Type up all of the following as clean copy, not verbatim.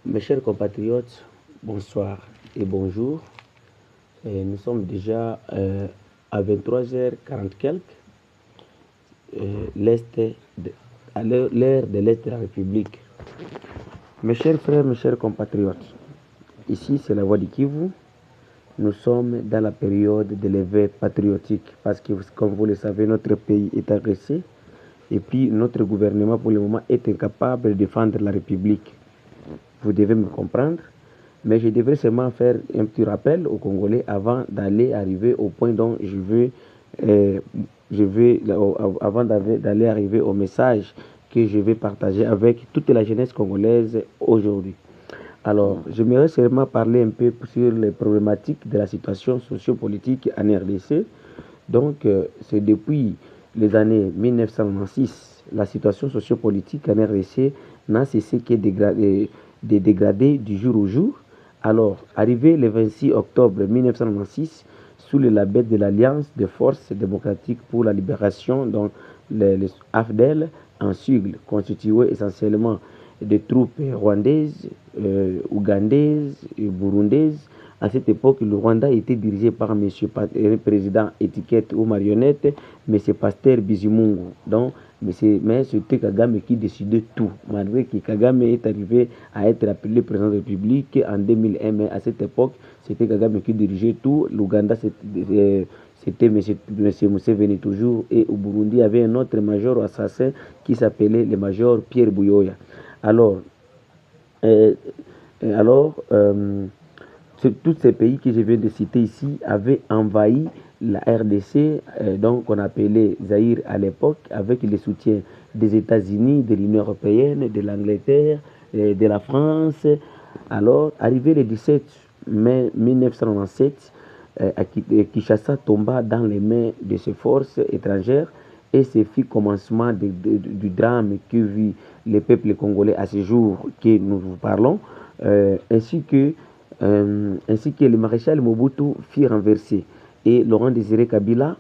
Mes chers compatriotes, bonsoir et bonjour. Nous sommes déjà à 23h40 quelques, à l'heure de l'Est de la République. Mes chers frères, mes chers compatriotes, ici c'est la voix du Kivu. Nous sommes dans la période de l'éveil patriotique parce que, comme vous le savez, notre pays est agressé et puis notre gouvernement pour le moment est incapable de défendre la République. Vous devez me comprendre, mais je devrais seulement faire un petit rappel aux Congolais avant d'arriver au point dont avant d'aller arriver au message que je vais partager avec toute la jeunesse congolaise aujourd'hui. Alors, j'aimerais seulement parler un peu sur les problématiques de la situation sociopolitique en RDC. Donc, c'est depuis les années 1996, la situation sociopolitique en RDC n'a cessé que de dégrader du jour au jour. Alors, arrivé le 26 octobre 1996, sous le label de l'Alliance des forces démocratiques pour la libération, dont les AFDEL, en sigle constitué essentiellement de troupes rwandaises, ougandaises et burundaises. À cette époque, le Rwanda était dirigé par le président étiquette ou marionnette, M. Pasteur Bizimungu. Donc, mais c'était Kagame qui décidait tout. Malgré que Kagame est arrivé à être appelé président de la République en 2001, mais à cette époque, c'était Kagame qui dirigeait tout. L'Ouganda, c'était M. Museveni toujours. Et au Burundi, il y avait un autre major assassin qui s'appelait le major Pierre Buyoya. Alors, tous ces pays que je viens de citer ici avaient envahi la RDC, donc on appelait Zaïre à l'époque, avec le soutien des États-Unis, de l'Union européenne, de l'Angleterre, de la France. Alors, arrivé le 17 mai 1997, Kinshasa tomba dans les mains de ces forces étrangères et ce fut commencement du drame que vit le peuple congolais à ce jour que nous vous parlons, ainsi que le maréchal Mobutu fut renversé et Laurent Désiré Kabila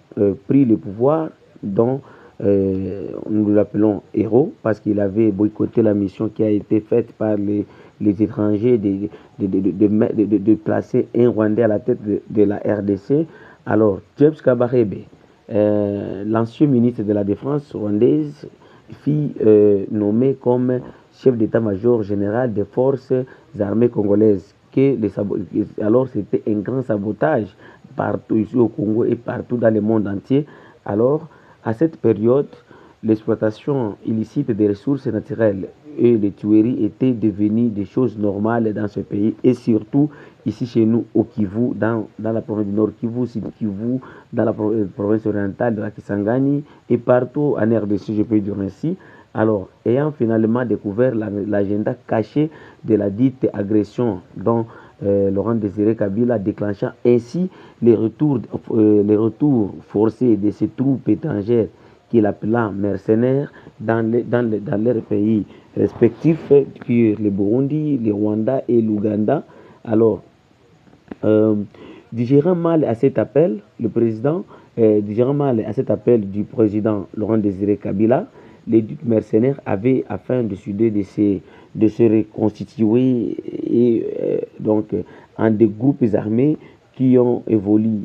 prit le pouvoir dont nous l'appelons héros parce qu'il avait boycotté la mission qui a été faite par les étrangers de placer un Rwandais à la tête de la RDC. Alors, James Kabarebe, l'ancien ministre de la Défense rwandaise, fut nommé comme chef d'état-major général des forces armées congolaises. Alors c'était un grand sabotage partout ici au Congo et partout dans le monde entier. Alors, à cette période, l'exploitation illicite des ressources naturelles et les tueries étaient devenues des choses normales dans ce pays et surtout ici chez nous au Kivu, dans la province du Nord Kivu, Sud Kivu, dans la province orientale de la Kisangani et partout en RDC, je peux dire ainsi. Alors, ayant finalement découvert l'agenda caché de la dite agression dont Laurent Désiré Kabila déclenchant ainsi les retours forcés de ces troupes étrangères qu'il appela mercenaires dans leurs pays respectifs, qui est le Burundi, le Rwanda et l'Ouganda. Alors, digérant mal à cet appel, du président Laurent Désiré Kabila, les mercenaires avaient, afin de se reconstituer et donc en des groupes armés qui ont évolué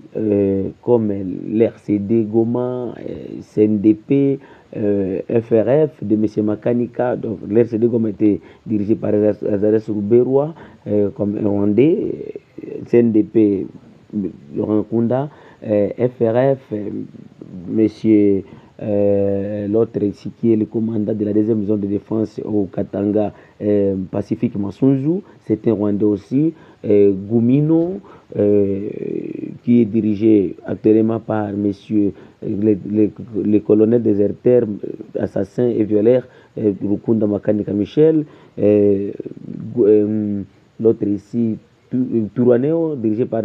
comme l'RCD Goma, CNDP, FRF de M. Makanika. Donc l'RCD Goma était dirigé par Azares Ruberwa comme Rwandais, CNDP Laurent Kunda, FRF M. L'autre ici qui est le commandant de la deuxième zone de défense au Katanga, Pacifique Massunzu, c'est un Rwandais aussi, Goumino, qui est dirigé actuellement par monsieur le colonel déserteur, assassin et violeur, Rukunda Makanika Michel, l'autre ici, Touraneo, dirigé par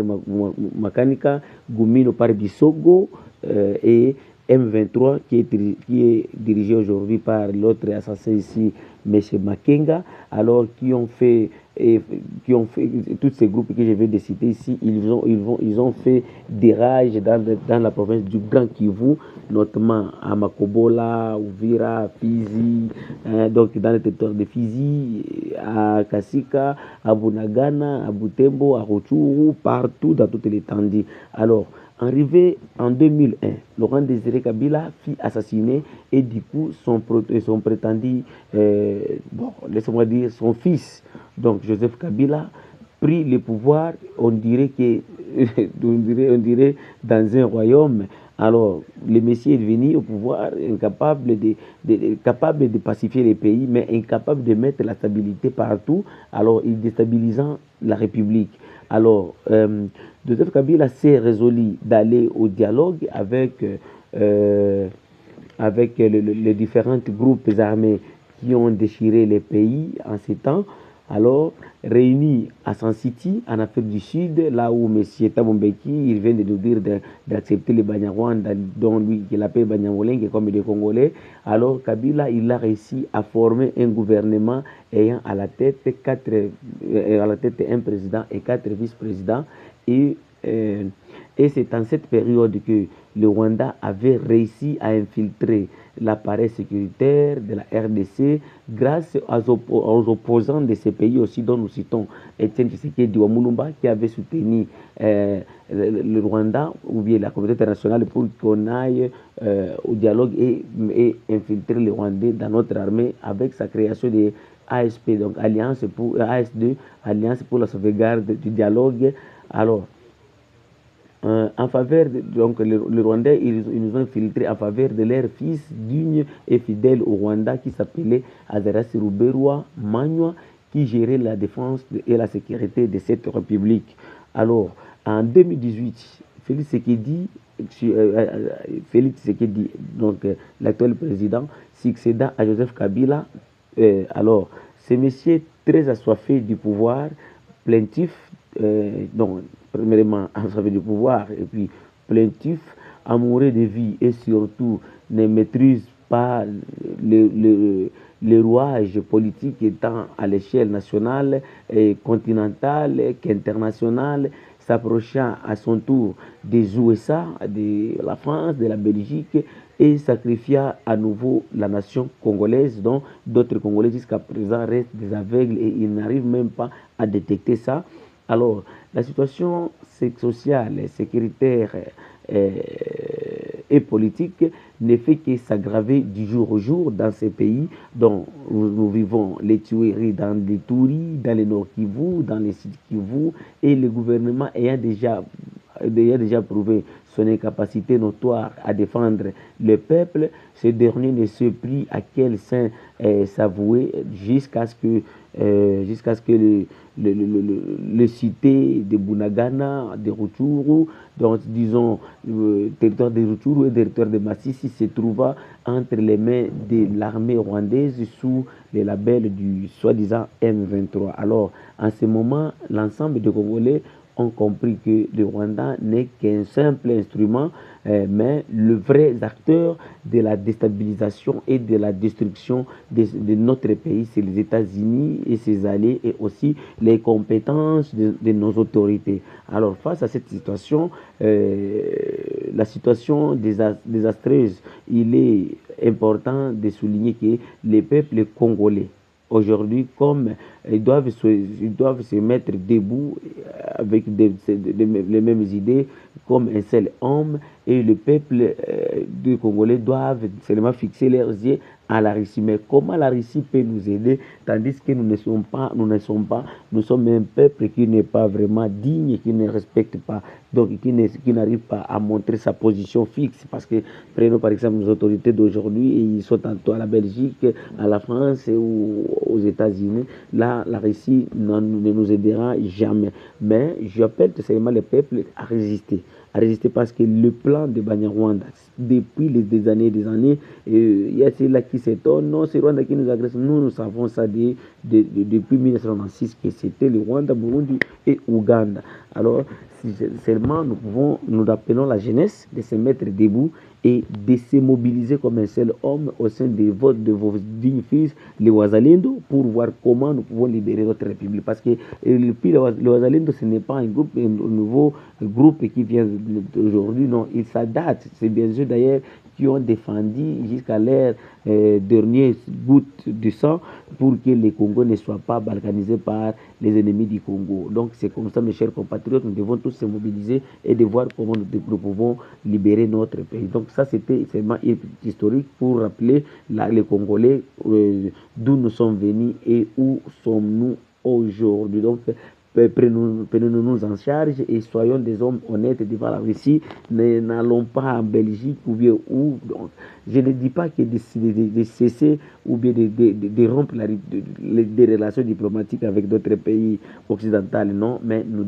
Makanika, Goumino par Bisogo, et M23 qui est dirigé aujourd'hui par l'autre assassin ici, M. Makenga, alors qui ont fait tous ces groupes que je viens de citer ici, ils ont fait des rages dans la province du Grand Kivu, notamment à Makobola, Uvira, Fizi, donc dans le territoire de Fizi, à à Kasika, à Bunagana, à Butembo, à Rutshuru, partout dans toute l'étendue. Alors, arrivé en 2001, Laurent Désiré Kabila fut assassiné et du coup, son prétendu, bon, laissez-moi dire, son fils, donc Joseph Kabila, pris le pouvoir, on dirait que, on dirait dans un royaume. Alors, le Messie est devenu au pouvoir, capable de pacifier les pays, mais incapable de mettre la stabilité partout, alors il déstabilisant la République. Alors, Joseph Kabila s'est résolu d'aller au dialogue avec les différents groupes armés qui ont déchiré les pays en ces temps. Alors, réunis à San City, en Afrique du Sud, là où M. Thabo Mbeki, il vient de nous dire d'accepter les Banyarwanda, dont lui, qu'il appelle Banyamulenge comme des Congolais. Alors, Kabila, il a réussi à former un gouvernement ayant à la tête un président et 4 vice-présidents. Et c'est en cette période que le Rwanda avait réussi à infiltrer l'appareil sécuritaire de la RDC grâce aux opposants de ces pays aussi, dont nous citons Etienne Tshisekedi Wamulumba, qui avait soutenu le Rwanda ou bien la communauté internationale pour qu'on aille au dialogue et infiltrer les Rwandais dans notre armée avec sa création de ASP, donc AS2, Alliance pour la sauvegarde du dialogue. Alors, en faveur, donc le Rwandais, ils nous ont infiltré en faveur de leur fils digne et fidèle au Rwanda qui s'appelait Azarasi Ruberwa Manywa, qui gérait la défense et la sécurité de cette république. Alors, en 2018, Félix Tshisekedi, donc l'actuel président, succéda à Joseph Kabila. Alors, ce monsieur très assoiffé du pouvoir, plaintif, donc, premièrement, assoiffé du pouvoir, et puis plaintif, amoureux de vie, et surtout ne maîtrise pas les rouages politiques étant à l'échelle nationale, et continentale, qu'internationale, s'approchant à son tour des USA, de la France, de la Belgique, et sacrifia à nouveau la nation congolaise, dont d'autres Congolais jusqu'à présent restent des aveugles et ils n'arrivent même pas à détecter ça. Alors, la situation sociale, sécuritaire et politique ne fait que s'aggraver du jour au jour dans ces pays dont nous vivons les tueries dans les Touris, dans les Nord Kivu, dans les Sud Kivu, et le gouvernement ayant déjà prouvé son incapacité notoire à défendre le peuple, ce dernier ne se prie à quel sein s'avouer jusqu'à ce que le cité de Bunagana, de Rutshuru, donc disons territoire de Rutshuru et territoire de Masisi se trouva entre les mains de l'armée rwandaise sous le label du soi-disant M23. Alors, en ce moment, l'ensemble des Congolais ont compris que le Rwanda n'est qu'un simple instrument, mais le vrai acteur de la déstabilisation et de la destruction de notre pays, c'est les États-Unis et ses alliés et aussi les compétences de nos autorités. Alors face à cette situation, la situation désastreuse, il est important de souligner que les peuples congolais, aujourd'hui, comme ils doivent se mettre debout avec les mêmes idées, comme un seul homme, et le peuple des Congolais doivent seulement fixer leurs yeux à la Russie. Mais comment la Russie peut nous aider, tandis que nous sommes un peuple qui n'est pas vraiment digne, qui ne respecte pas, donc qui n'arrive pas à montrer sa position fixe, parce que prenons par exemple nos autorités d'aujourd'hui, ils sont tantôt à la Belgique, à la France ou aux États-Unis. Là, la Russie ne nous aidera jamais. Mais j'appelle tout simplement le peuple à résister parce que le plan de Banyarwanda, depuis des années, il y a ceux-là qui s'étonnent, non, c'est Rwanda qui nous agresse. Nous savons ça depuis 1996 que c'était le Rwanda, Burundi et Ouganda. Alors, seulement nous appelons la jeunesse de se mettre debout et de se mobiliser comme un seul homme au sein de vos dignes fils, les Wazalendo, pour voir comment nous pouvons libérer notre République. Parce que le Wazalendo, ce n'est pas un nouveau groupe qui vient aujourd'hui, non, il s'adapte. C'est bien sûr d'ailleurs qui ont défendu jusqu'à leur dernière goutte de sang pour que le Congo ne soit pas balkanisé par les ennemis du Congo. Donc c'est comme ça, mes chers compatriotes, nous devons tous se mobiliser et de voir comment nous pouvons libérer notre pays. Donc ça, c'était seulement historique pour rappeler les Congolais d'où nous sommes venus et où sommes-nous aujourd'hui. Donc prenons-nous en charge et soyons des hommes honnêtes devant la Russie. N'allons pas en Belgique ou bien où. Donc, je ne dis pas que de cesser ou bien de rompre des relations diplomatiques avec d'autres pays occidentaux, non, mais nous